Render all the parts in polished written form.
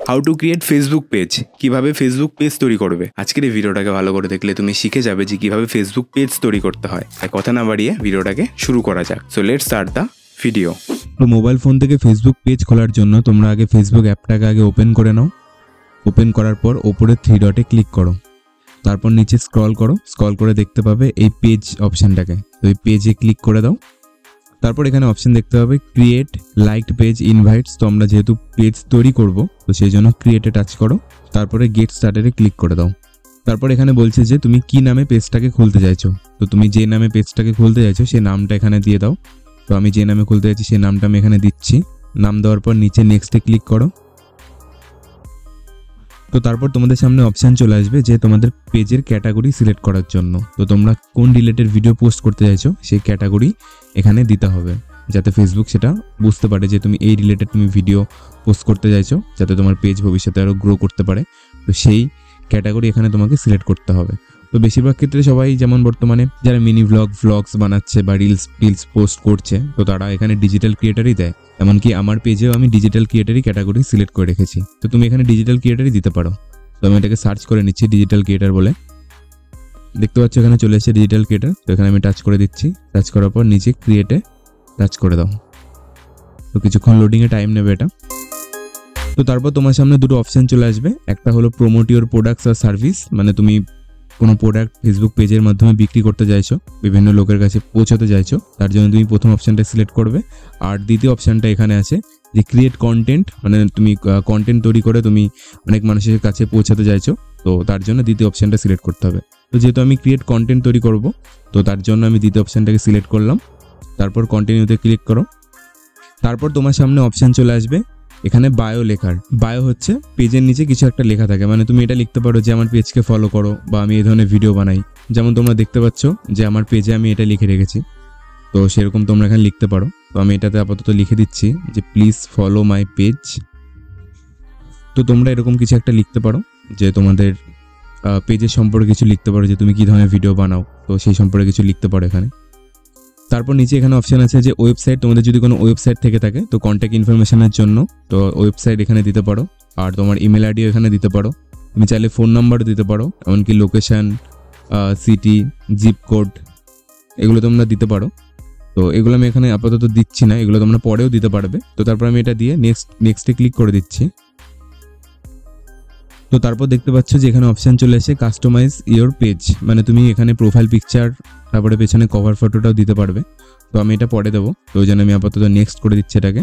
How to create Facebook page, কিভাবে Facebook page তৈরি করবে। আজকের এই ভিডিওটাকে ভালো করে দেখলে তুমি শিখে যাবে যে কিভাবে ফেসবুক পেজ তৈরি করতে হয়। তাই কথা না বাড়িয়ে ভিডিওটাকে শুরু করা যাক। So let's start the video. তো মোবাইল ফোন থেকে ফেসবুক পেজ খোলার জন্য তোমরা আগে ফেসবুক অ্যাপটাকে আগে ওপেন করে নাও। ওপেন করার পর ওপরে 3 ডটে ক্লিক করো, তারপর নিচে স্ক্রল করো। স্ক্রল করে দেখতে পাবে এই পেজ অপশানটাকে, তো এই পেজে ক্লিক করে দাও। তারপর এখানে অপশন দেখতে পাবে ক্রিয়েট লাইকড পেজ ইনভাইটস। তো আমরা যেহেতু পেজ তৈরি করব, তো সেই জন্য ক্রিয়েটে টাচ করো, তারপরে গেট স্টার্টারে ক্লিক করে দাও। তারপর এখানে বলছে যে তুমি কি নামে পেজটাকে খুলতে চাইছো। তো তুমি যে নামে পেজটাকে খুলতে চাইছো সেই নামটা এখানে দিয়ে দাও। তো আমি যে নামে খুলতে চাইছি সেই নামটা আমি এখানে দিচ্ছি। নাম দেওয়ার পর নিচে নেক্সটে ক্লিক করো। তো তারপর তোমাদের সামনে অপশান চলে আসবে যে তোমাদের পেজের ক্যাটাগরি সিলেক্ট করার জন্য। তো তোমরা কোন রিলেটেড ভিডিও পোস্ট করতে চাইছো সেই ক্যাটাগরি এখানে দিতে হবে, যাতে ফেসবুক সেটা বুঝতে পারে যে তুমি এই রিলেটেড তুমি ভিডিও পোস্ট করতে চাইছো, যাতে তোমার পেজ ভবিষ্যতে আরও গ্রো করতে পারে। তো সেই ক্যাটাগরি এখানে তোমাকে সিলেক্ট করতে হবে। তো বেশিরভাগ ক্ষেত্রে সবাই যেমন বর্তমানে যারা মিনি ভ্লগস বানাচ্ছে বা রিলস পোস্ট করছে, তো তারা এখানে ডিজিটাল ক্রিয়েটারই দেয়। এমনকি আমার পেজেও আমি ডিজিটাল ক্রিয়েটারই ক্যাটাগরি সিলেক্ট করে রেখেছি। তো তুমি এখানে ডিজিটাল ক্রিয়েটারই দিতে পারো। তো আমি এটাকে সার্চ করে নিচ্ছি ডিজিটাল ক্রিয়েটার বলে। দেখতে পাচ্ছ এখানে চলে এসেছে ডিজিটাল ক্রিয়েটার। তো এখানে আমি টাচ করে দিচ্ছি। টাচ করার পর নিচে ক্রিয়েটে টাচ করে দাও। তো কিছুক্ষণ লোডিংয়ে টাইম নেবে এটা। তো তারপর তোমার সামনে দুটো অপশান চলে আসবে। একটা হলো প্রমোট ইউর প্রোডাক্টস আর সার্ভিস, মানে তুমি কোনো প্রোডাক্ট ফেসবুক পেজের মাধ্যমে বিক্রি করতে চাইছো, বিভিন্ন লোকের কাছে পৌঁছাতে চাইছো, তার জন্য তুমি প্রথম অপশানটা সিলেক্ট করবে। আর দ্বিতীয় অপশানটা এখানে আছে যে ক্রিয়েট কন্টেন্ট, মানে তুমি কন্টেন্ট তৈরি করে তুমি অনেক মানুষের কাছে পৌঁছাতে চাইছো, তো তার জন্য দ্বিতীয় অপশানটা সিলেক্ট করতে হবে। তো যেহেতু আমি ক্রিয়েট কন্টেন্ট তৈরি করব, তো তার জন্য আমি দ্বিতীয় অপশানটাকে সিলেক্ট করলাম। তারপর কন্টিনিউতে ক্লিক করো। তারপর তোমার সামনে অপশান চলে আসবে এখানে বায়ো লেখার। বায়ো হচ্ছে পেজের নিচে কিছু একটা লেখা থাকে, মানে তুমি এটা লিখতে পারো যে আমার পেজকে ফলো করো বা আমি এই ধরনের ভিডিও বানাই। যেমন তোমরা দেখতে পাচ্ছ যে আমার পেজে আমি এটা লিখে রেখেছি, তো সেরকম তোমরা এখানে লিখতে পারো। তো আমি এটাতে আপাতত লিখে দিচ্ছি যে প্লিজ ফলো মাই পেজ। তো তোমরা এরকম কিছু একটা লিখতে পারো যে তোমাদের পেজের সম্পর্কে কিছু লিখতে পারো, যে তুমি কী ধরনের ভিডিও বানাও, তো সেই সম্পর্কে কিছু লিখতে পারো এখানে। তারপর নিচে এখানে অপশান আছে যে ওয়েবসাইট, তোমাদের যদি কোনো ওয়েবসাইট থেকে থাকে তো কন্ট্যাক্ট ইনফরমেশনের জন্য তো ওয়েবসাইট এখানে দিতে পারো। আর তোমার ইমেল আইডিও এখানে দিতে পারো। তুমি চাইলে ফোন নাম্বারও দিতে পারো, এমনকি লোকেশান, সিটি, জিপ কোড, এগুলো তোমরা দিতে পারো। তো এগুলো আমি এখানে আপাতত দিচ্ছি না, এগুলো তোমরা পরেও দিতে পারবে। তো তারপর আমি এটা দিয়ে নেক্সটে ক্লিক করে দিচ্ছি। তো তারপর দেখতে পাচ্ছ যে এখানে অপশান চলে এসে কাস্টমাইজ ইওর পেজ, মানে তুমি এখানে প্রোফাইল পিকচার তারপরে পেছনে কভার ফটোটাও দিতে পারবে। তো আমি এটা পরে দেবো, তো ওই জন্য আমি আপাতত নেক্সট করে দিচ্ছি এটাকে।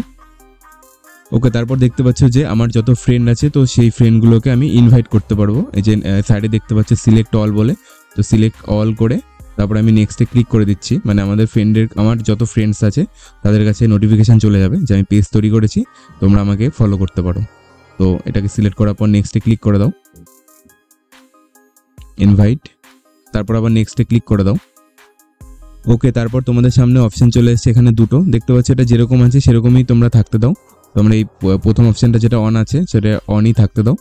ওকে, তারপর দেখতে পাচ্ছ যে আমার যত ফ্রেন্ড আছে তো সেই ফ্রেন্ডগুলোকে আমি ইনভাইট করতে পারবো। এই যে সাইডে দেখতে পাচ্ছ সিলেক্ট অল বলে, তো সিলেক্ট অল করে তারপরে আমি নেক্সটে ক্লিক করে দিচ্ছি। মানে আমার যত ফ্রেন্ডস আছে তাদের কাছে নোটিফিকেশান চলে যাবে যে আমি পেজ তৈরি করেছি, তোমরা আমাকে ফলো করতে পারো। তো এটাকে সিলেক্ট করার পর নেক্সটে ক্লিক করে দাও, ইনভাইট, তারপর আবার নেক্সটে ক্লিক করে দাও। ওকে, তারপর তোমাদের সামনে অপশান চলে এসেছে এখানে দুটো, দেখতে পাচ্ছ এটা যেরকম আছে সেরকমই তোমরা থাকতে দাও। তোমরা এই প্রথম অপশানটা যেটা অন আছে সেটা অনই থাকতে দাও।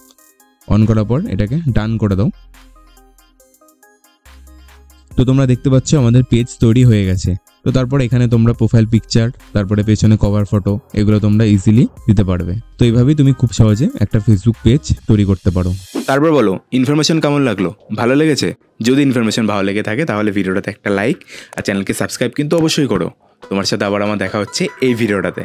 অন করার পর এটাকে ডান করে দাও। তো তোমরা দেখতে পাচ্ছ আমাদের পেজ তৈরি হয়ে গেছে। তো তারপর এখানে তোমরা প্রোফাইল পিকচার তারপরে পেছনে কভার ফটো এগুলো তোমরা ইজিলি দিতে পারবে। তো এইভাবেই তুমি খুব সহজে একটা ফেসবুক পেজ তৈরি করতে পারো। তারপর বলো ইনফরমেশন কেমন লাগলো, ভালো লেগেছে? যদি ইনফরমেশন ভালো লেগে থাকে তাহলে ভিডিওটাতে একটা লাইক আর চ্যানেলকে সাবস্ক্রাইব কিন্তু অবশ্যই করো। তোমার সাথে আবার আমার দেখা হচ্ছে এই ভিডিওটাতে।